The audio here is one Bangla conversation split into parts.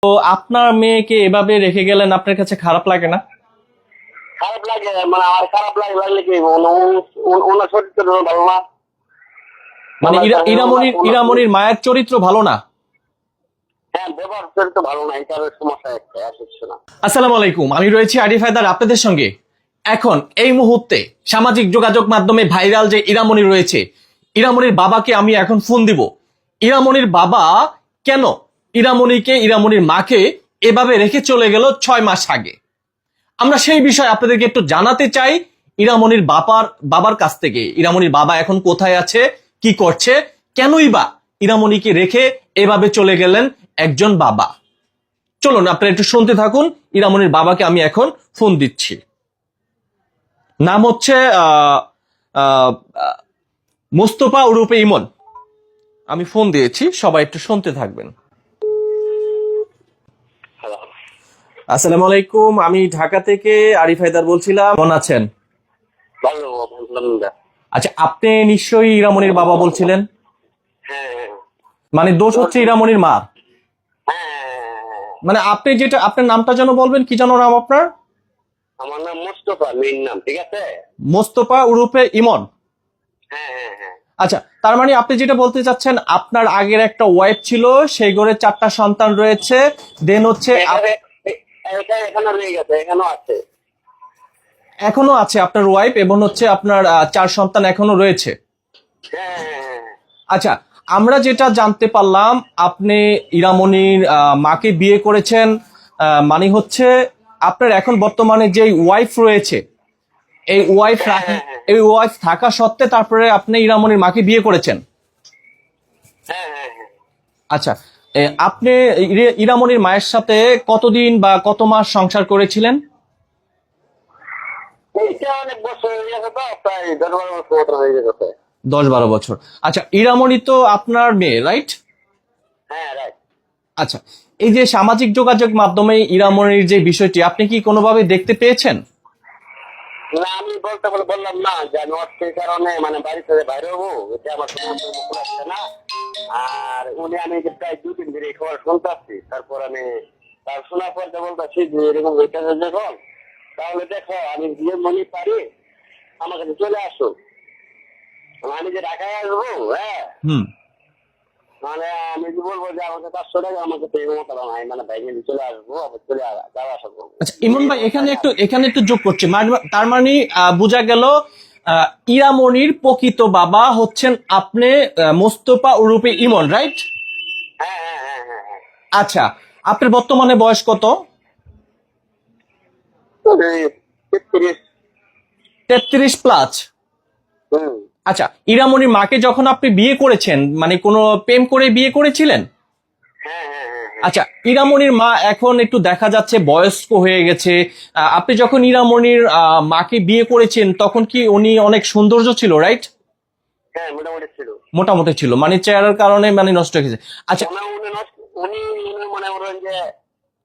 তো আপনার মেয়েকে এভাবে রেখে গেলেন, আপনার কাছে খারাপ লাগে না? খারাপ লাগে, মানে আমার খারাপ লাগলে কি ওনার চরিত্র ভালো না। মানে ইরামনির মায়ের চরিত্র ভালো না? হ্যাঁ, ব্যবহার চরিত্র ভালো না, এটা সমস্যা একটা আসছে না। আসসালামু আলাইকুম, আমি রয়েছি আরিফ হায়দার আপনাদের সঙ্গে। এখন এই মুহূর্তে সামাজিক যোগাযোগ মাধ্যমে ভাইরাল যে ইরামনি রয়েছে, ইরামনির বাবাকে আমি এখন ফোন দিব। ইরামনির বাবা কেন ইরামনির মাকে এভাবে রেখে চলে গেল 6 মাস আগে, আমরা সেই বিষয়ে আপনাদেরকে একটু জানাতে চাই ইরামনির বাবার কাছ থেকে। ইরামনির বাবা এখন কোথায় আছে, কি করছে, কেনই বা ইরামনিকে রেখে এভাবে চলে গেলেন একজন বাবা। চলুন আপনারা একটু শুনতে থাকুন। ইরামনির বাবাকে আমি এখন ফোন দিচ্ছি। নাম হচ্ছে মোস্তফা উরুপে ইমন। আমি ফোন দিয়েছি, সবাই একটু শুনতে থাকবেন। আসসালামু আলাইকুম, আমি ঢাকা থেকে আরিফ হায়দার বলছিলাম। কেমন আছেন? ভালো, আলহামদুলিল্লাহ। আচ্ছা, আপনি নিশ্চয়ই ইরামনির বাবা বলছিলেন। হ্যাঁ মানে দোষ হচ্ছে ইরামনির মা। হ্যাঁ, মানে আপনি যেটা, আপনার নামটা যেন বলবেন, কি যেন নাম আপনার? আমার নাম মোস্তফা, মেইন নাম, ঠিক আছে? মোস্তফা উরুপে ইমন। হ্যাঁ হ্যাঁ হ্যাঁ। আচ্ছা, তার মানে আপনি যেটা বলতে চাচ্ছেন, আপনার আগের একটা ওয়াইফ ছিল, সেই ঘরে 4টা সন্তান রয়েছে, দেন হচ্ছে এটা এখানে রয়ে গেছে, এখানেও আছে। এখনো আছে আপনার ওয়াইফ, এবং হচ্ছে আপনার 4 সন্তান এখনো রয়েছে। হ্যাঁ হ্যাঁ হ্যাঁ। আচ্ছা, আমরা যেটা জানতে পারলাম, আপনি ইরামনির মাকে বিয়ে করেছেন, মানে হচ্ছে আপনার এখন বর্তমানে যে ওয়াইফ রয়েছে, এই ওয়াইফ থাকা সত্ত্বে তারপরে আপনি ইরামনির মাকে বিয়ে করেছেন। হ্যাঁ হ্যাঁ হ্যাঁ। আচ্ছা, আপনি ইরামনির মায়ের সাথে কতদিন বা কত মাস সংসার করেছিলেন? এইটা অনেক বছর হয়ে গেছে, তো প্রায় 10-12 বছর মতো হয়ে গেছে। 10-12 বছর। আচ্ছা, ইরামনি তো আপনার মেয়ে, রাইট? হ্যাঁ, রাইট। আচ্ছা, এই যে সামাজিক যোগাযোগ মাধ্যমে ইরামনির যে বিষয়টি, আপনি কি কোনোভাবে দেখতে পেয়েছেন? না, আমি বললাম না যে আমি অর্থের কারণে মানে বাড়ি থেকে বাইরে হবো, এটা আমার সমস্যা মুখ আসছে না। আর উনি, আমি প্রায় 2-3 দিন এই খবর শুনতেছি, তারপর আমি তার শোনার পর বলতেছি যে এরকম হইতেছে যখন, তাহলে দেখো আমি বিয়ে মনে পারি, আমার কাছে চলে আসো, আমি যে ঢাকায় আসবো। হ্যাঁ, মানে আমি কি বলবো যে আমাকে 500 টাকা আমাকে তো এই মতো নাই, মানে বাইরে চলে আসবো, আবার চলে যাওয়া আসা করবো। আচ্ছা ইমন ভাই, এখানে একটু যোগ করছি। তার মানে বোঝা গেল ইরামনির প্রকৃত বাবা হচ্ছেন আপনি, মোস্তফা উরুপে ইমন, রাইট? হ্যাঁ হ্যাঁ হ্যাঁ হ্যাঁ হ্যাঁ। আচ্ছা, আপনার বর্তমানে বয়স কত? 33। 33 প্লাস। আচ্ছা, ইরামনির মাকে যখন আপনি বিয়ে করেছেন, মানে কোনো প্রেম করে বিয়ে করেছিলেন? হ্যাঁ হ্যাঁ হ্যাঁ। আচ্ছা, ইরামনির মা এখন একটু দেখা যাচ্ছে বয়স্ক হয়ে গেছে। আপনি যখন ইরামনির মাকে বিয়ে করেছেন, তখন কি উনি অনেক সৌন্দর্য ছিল, রাইট? হ্যাঁ, মোটামুটি ছিল। মোটামুটি ছিল, মানে চেহারার কারণে মানে নষ্ট হয়ে গেছে। আচ্ছা, উনি মনে করেন যে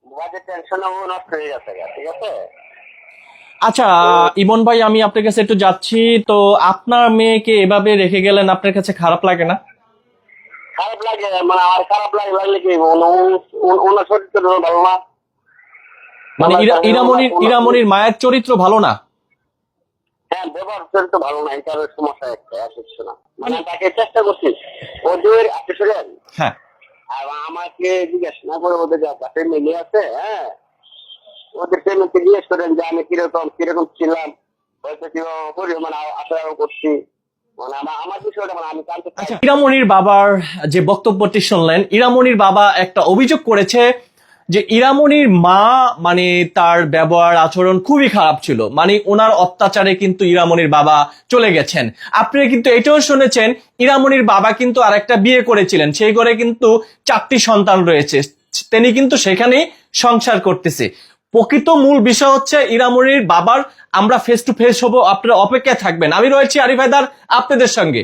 বাজেট টেনশনে নষ্ট হয়ে গেছে, ঠিক আছে? আচ্ছা ইমন ভাই, আমি আপনার কাছে একটু যাচ্ছি। তো আপনার মেয়েকে এভাবে রেখে গেলেন, আপনার কাছে খারাপ লাগে না? খারাপ লাগে, মানে আমার খারাপ লাগলে কি ওনার চরিত্র ভালো না। মানে ইরামনির মায়ের চরিত্র ভালো না? হ্যাঁ, ব্যবহার চরিত্র ভালো না, এটা সমস্যা একটা আসছে না। মানে তাকে চেষ্টা করছি ওদের আসলে। হ্যাঁ, আর আমাকে জিজ্ঞেস না করে ওদের কাছে মিলে আছে। হ্যাঁ, ওদের প্রেমিককে জিজ্ঞেস করেন যে আমি কিরকম ছিলাম, হয়তো কিভাবে করি, মানে আশা করছি, মানে আমার বিষয়টা মানে আমি জানতে চাই। আচ্ছা, ইরামনির বাবার যে বক্তব্যটি শুনলেন, ইরামনির বাবা একটা অভিযোগ করেছে যে ইরামনির মা মানে তার ব্যবহার আচরণ খুবই খারাপ ছিল, মানে ওনার অত্যাচারে কিন্তু ইরামনির বাবা চলে গেছেন। আপনি কিন্তু এটাও শুনেছেন ইরামনির বাবা কিন্তু আরেকটা বিয়ে করেছিলেন, সেই ঘরে কিন্তু 4টি সন্তান রয়েছে, তিনি কিন্তু সেখানেই সংসার করতেছে। প্রকৃত মূল বিষয় হচ্ছে ইরামনির বাবার। আমরা ফেস টু ফেস হবো, আপনারা অপেক্ষায় থাকবেন। আমি রয়েছি আরিফ হায়দার আপনাদের সঙ্গে।